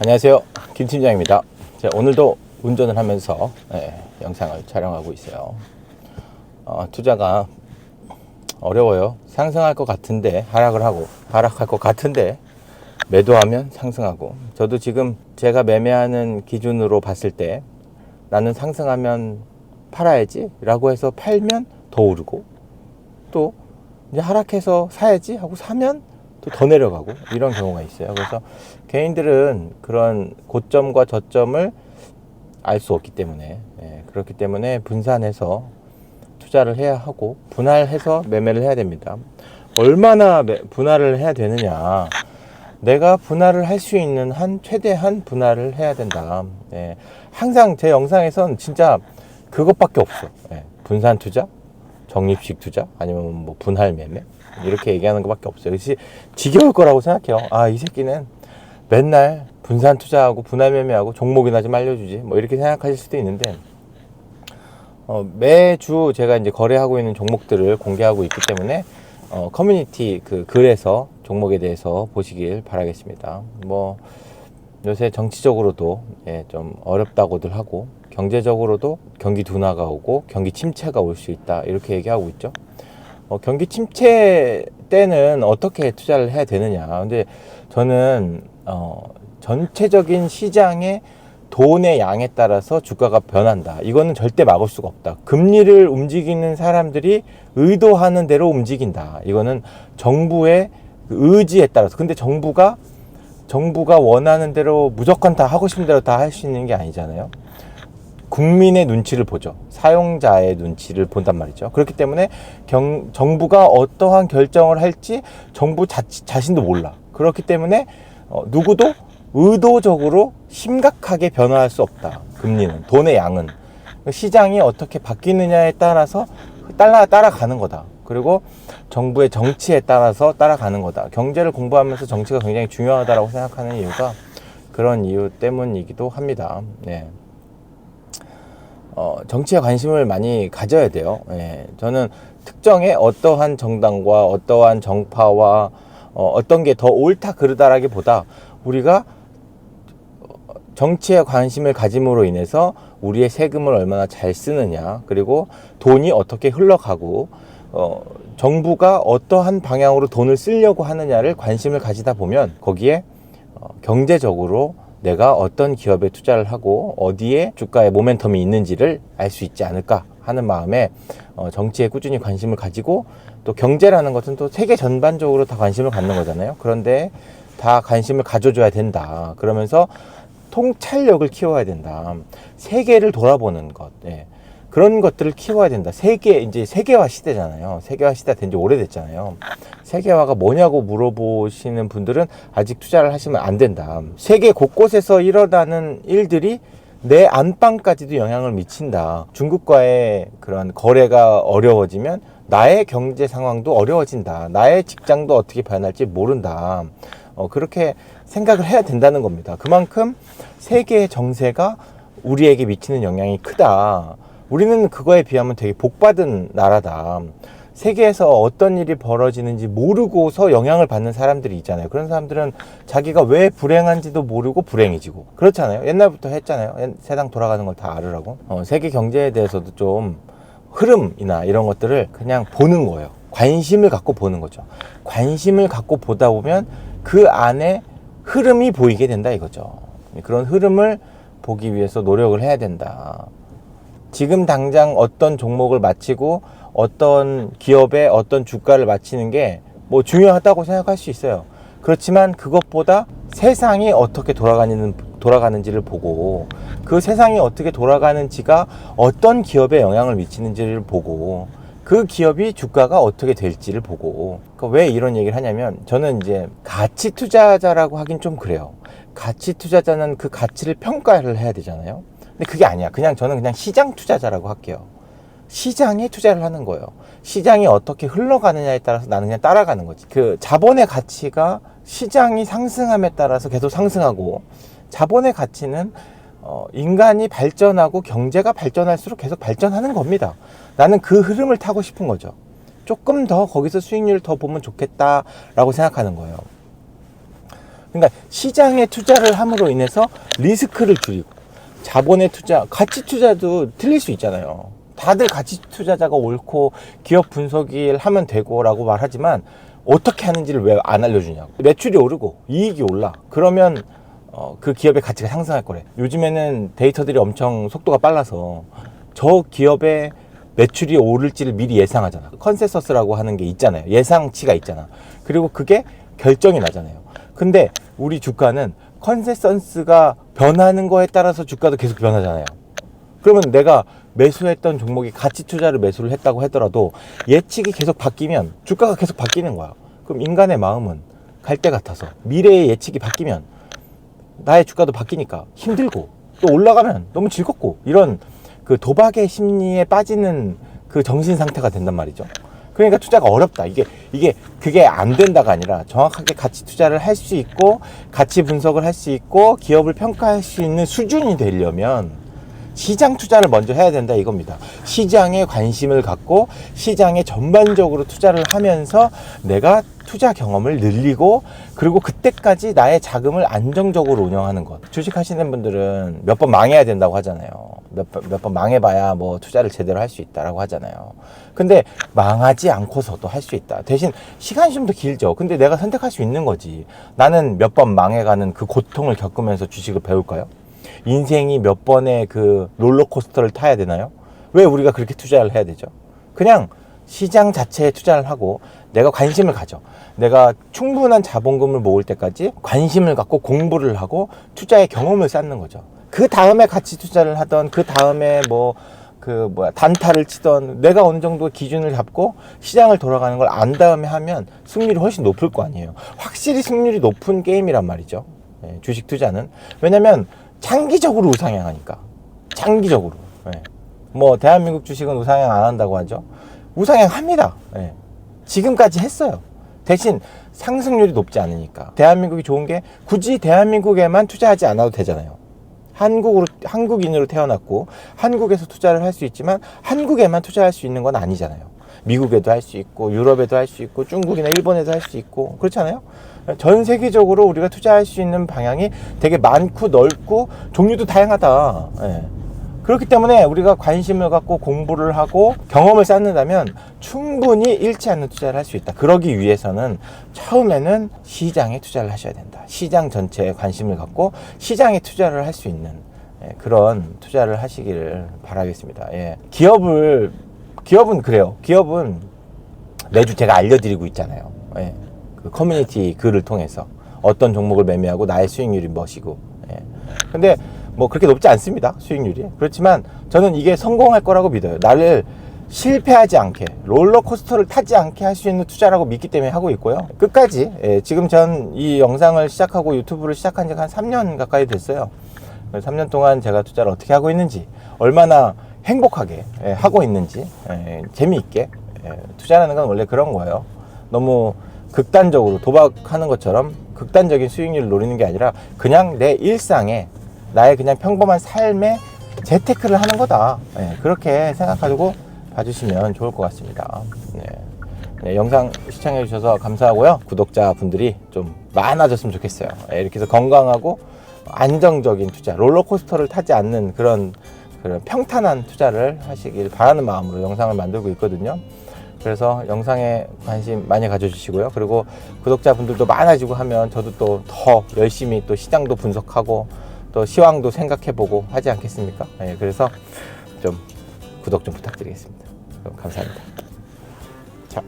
안녕하세요, 김 팀장입니다. 자, 오늘도 운전을 하면서 영상을 촬영하고 있어요. 투자가 어려워요. 상승할 것 같은데 하락할 것 같은데 매도하면 상승하고, 저도 지금 제가 매매하는 기준으로 봤을 때 나는 상승하면 팔아야지 라고 해서 팔면 더 오르고, 또 이제 하락해서 사야지 하고 사면 또 더 내려가고, 이런 경우가 있어요. 그래서 개인들은 그런 고점과 저점을 알 수 없기 때문에, 그렇기 때문에 분산해서 투자를 해야 하고 분할해서 매매를 해야 됩니다. 얼마나 분할을 해야 되느냐, 내가 분할을 할 수 있는 한 최대한 분할을 해야 된다. 항상 제 영상에선 진짜 그것밖에 없어. 분산 투자, 적립식 투자, 아니면 뭐 분할 매매, 이렇게 얘기하는 것밖에 없어요. 그래서 지겨울 거라고 생각해요. 이 새끼는 맨날 분산 투자하고 분할 매매하고 종목이나 좀 알려주지, 뭐 이렇게 생각하실 수도 있는데, 매주 제가 이제 거래하고 있는 종목들을 공개하고 있기 때문에 커뮤니티 그 글에서 종목에 대해서 보시길 바라겠습니다. 뭐 요새 정치적으로도 좀 어렵다고들 하고, 경제적으로도 경기 둔화가 오고 경기 침체가 올 수 있다, 이렇게 얘기하고 있죠. 경기 침체 때는 어떻게 투자를 해야 되느냐. 근데 저는 전체적인 시장의 돈의 양에 따라서 주가가 변한다, 이거는 절대 막을 수가 없다. 금리를 움직이는 사람들이 의도하는 대로 움직인다, 이거는 정부의 의지에 따라서. 근데 정부가 원하는 대로 무조건 다 하고 싶은 대로 다 할 수 있는 게 아니잖아요. 국민의 눈치를 보죠. 사용자의 눈치를 본단 말이죠. 그렇기 때문에 정부가 어떠한 결정을 할지 정부 자신도 몰라. 그렇기 때문에 누구도 의도적으로 심각하게 변화할 수 없다. 금리는, 돈의 양은 시장이 어떻게 바뀌느냐에 따라서 따라가는 거다. 그리고 정부의 정치에 따라서 따라가는 거다. 경제를 공부하면서 정치가 굉장히 중요하다고 생각하는 이유가 그런 이유 때문이기도 합니다. 정치에 관심을 많이 가져야 돼요. 저는 특정의 어떠한 정당과 어떠한 정파와 어떤 게 더 옳다 그르다라기보다, 우리가 정치에 관심을 가짐으로 인해서 우리의 세금을 얼마나 잘 쓰느냐, 그리고 돈이 어떻게 흘러가고 정부가 어떠한 방향으로 돈을 쓰려고 하느냐를 관심을 가지다 보면, 거기에 경제적으로 내가 어떤 기업에 투자를 하고 어디에 주가의 모멘텀이 있는지를 알 수 있지 않을까 하는 마음에 정치에 꾸준히 관심을 가지고, 또 경제라는 것은 또 세계 전반적으로 다 관심을 갖는 거잖아요. 그런데 다 관심을 가져줘야 된다. 그러면서 통찰력을 키워야 된다. 세계를 돌아보는 것, 그런 것들을 키워야 된다. 이제 세계화 시대잖아요. 세계화 시대 된 지 오래됐잖아요. 세계화가 뭐냐고 물어보시는 분들은 아직 투자를 하시면 안 된다. 세계 곳곳에서 일어나는 일들이 내 안방까지도 영향을 미친다. 중국과의 그런 거래가 어려워지면 나의 경제 상황도 어려워진다. 나의 직장도 어떻게 변할지 모른다. 그렇게 생각을 해야 된다는 겁니다. 그만큼 세계의 정세가 우리에게 미치는 영향이 크다. 우리는 그거에 비하면 되게 복받은 나라다. 세계에서 어떤 일이 벌어지는지 모르고서 영향을 받는 사람들이 있잖아요. 그런 사람들은 자기가 왜 불행한지도 모르고 불행해지고 그렇잖아요. 옛날부터 했잖아요. 세상 돌아가는 걸 다 알으라고. 세계 경제에 대해서도 좀 흐름이나 이런 것들을 그냥 보는 거예요. 관심을 갖고 보는 거죠. 관심을 갖고 보다 보면 그 안에 흐름이 보이게 된다, 이거죠. 그런 흐름을 보기 위해서 노력을 해야 된다. 지금 당장 어떤 종목을 마치고 어떤 기업의 어떤 주가를 마치는 게 뭐 중요하다고 생각할 수 있어요. 그렇지만 그것보다 세상이 어떻게 돌아가는지를 보고, 그 세상이 어떻게 돌아가는지가 어떤 기업에 영향을 미치는지를 보고, 그 기업이 주가가 어떻게 될지를 보고. 왜 이런 얘기를 하냐면, 저는 이제 가치 투자자라고 하긴 좀 그래요. 가치 투자자는 그 가치를 평가를 해야 되잖아요. 근데 그게 아니야. 저는 그냥 시장 투자자라고 할게요. 시장에 투자를 하는 거예요. 시장이 어떻게 흘러가느냐에 따라서 나는 그냥 따라가는 거지. 그 자본의 가치가 시장이 상승함에 따라서 계속 상승하고, 자본의 가치는 인간이 발전하고 경제가 발전할수록 계속 발전하는 겁니다. 나는 그 흐름을 타고 싶은 거죠. 조금 더 거기서 수익률을 더 보면 좋겠다라고 생각하는 거예요. 그러니까 시장에 투자를 함으로 인해서 리스크를 줄이고, 자본의 투자, 가치 투자도 틀릴 수 있잖아요. 다들 가치 투자자가 옳고 기업 분석을 하면 되고라고 말하지만 어떻게 하는지를 왜 안 알려주냐고. 매출이 오르고 이익이 올라, 그러면 그 기업의 가치가 상승할 거래. 요즘에는 데이터들이 엄청 속도가 빨라서 저 기업의 매출이 오를지를 미리 예상하잖아. 컨센서스라고 하는 게 있잖아요. 예상치가 있잖아. 그리고 그게 결정이 나잖아요. 근데 우리 주가는 컨센서스가 변하는 거에 따라서 주가도 계속 변하잖아요. 그러면 내가 매수했던 종목이 가치 투자를 매수를 했다고 하더라도 예측이 계속 바뀌면 주가가 계속 바뀌는 거야. 그럼 인간의 마음은 갈대 같아서 미래의 예측이 바뀌면 나의 주가도 바뀌니까 힘들고, 또 올라가면 너무 즐겁고, 이런 그 도박의 심리에 빠지는 그 정신 상태가 된단 말이죠. 그러니까 투자가 어렵다. 그게 안 된다가 아니라 정확하게 가치 투자를 할 수 있고, 가치 분석을 할 수 있고, 기업을 평가할 수 있는 수준이 되려면 시장 투자를 먼저 해야 된다 이겁니다. 시장에 관심을 갖고 시장에 전반적으로 투자를 하면서 내가 투자 경험을 늘리고, 그리고 그때까지 나의 자금을 안정적으로 운영하는 것. 주식 하시는 분들은 몇 번 망해야 된다고 하잖아요. 몇 번 망해봐야 뭐 투자를 제대로 할 수 있다라고 하잖아요. 근데 망하지 않고서도 할 수 있다. 대신 시간이 좀 더 길죠. 근데 내가 선택할 수 있는 거지. 나는 몇 번 망해가는 그 고통을 겪으면서 주식을 배울까요? 인생이 몇 번의 그 롤러코스터를 타야 되나요? 왜 우리가 그렇게 투자를 해야 되죠? 그냥 시장 자체에 투자를 하고 내가 관심을 가져. 내가 충분한 자본금을 모을 때까지 관심을 갖고 공부를 하고 투자의 경험을 쌓는 거죠. 그 다음에 가치 투자를 하던, 그 다음에 단타를 치던, 내가 어느 정도 기준을 잡고 시장을 돌아가는 걸 안 다음에 하면 승률이 훨씬 높을 거 아니에요. 확실히 승률이 높은 게임이란 말이죠. 주식 투자는. 왜냐면 장기적으로 우상향하니까. 장기적으로. 뭐 대한민국 주식은 우상향 안 한다고 하죠. 우상향 합니다. 지금까지 했어요. 대신 상승률이 높지 않으니까. 대한민국이 좋은 게 굳이 대한민국에만 투자하지 않아도 되잖아요. 한국인으로 태어났고 한국에서 투자를 할 수 있지만 한국에만 투자할 수 있는 건 아니잖아요. 미국에도 할 수 있고 유럽에도 할 수 있고 중국이나 일본에도 할 수 있고 그렇잖아요. 전 세계적으로 우리가 투자할 수 있는 방향이 되게 많고 넓고 종류도 다양하다. 그렇기 때문에 우리가 관심을 갖고 공부를 하고 경험을 쌓는다면 충분히 잃지 않는 투자를 할 수 있다. 그러기 위해서는 처음에는 시장에 투자를 하셔야 된다. 시장 전체에 관심을 갖고 시장에 투자를 할 수 있는 그런 투자를 하시기를 바라겠습니다. 기업은 그래요. 기업은 매주 제가 알려드리고 있잖아요. 그 커뮤니티 글을 통해서 어떤 종목을 매매하고 나의 수익률이 무엇이고. 근데 뭐 그렇게 높지 않습니다. 수익률이. 그렇지만 저는 이게 성공할 거라고 믿어요. 나를 실패하지 않게, 롤러코스터를 타지 않게 할 수 있는 투자라고 믿기 때문에 하고 있고요. 끝까지. 지금 전 이 영상을 시작하고 유튜브를 시작한 지가 한 3년 가까이 됐어요. 3년 동안 제가 투자를 어떻게 하고 있는지, 얼마나 행복하게 하고 있는지, 재미있게. 투자라는 건 원래 그런 거예요. 너무 극단적으로 도박하는 것처럼 극단적인 수익률을 노리는 게 아니라 그냥 내 일상에, 나의 그냥 평범한 삶에 재테크를 하는 거다. 그렇게 생각하고 봐주시면 좋을 것 같습니다. 영상 시청해 주셔서 감사하고요. 구독자분들이 좀 많아졌으면 좋겠어요. 이렇게 해서 건강하고 안정적인 투자, 롤러코스터를 타지 않는 그런 평탄한 투자를 하시길 바라는 마음으로 영상을 만들고 있거든요. 그래서 영상에 관심 많이 가져주시고요. 그리고 구독자분들도 많아지고 하면 저도 또 더 열심히 또 시장도 분석하고 또 시황도 생각해보고 하지 않겠습니까? 그래서 좀 구독 좀 부탁드리겠습니다. 그럼 감사합니다. 자.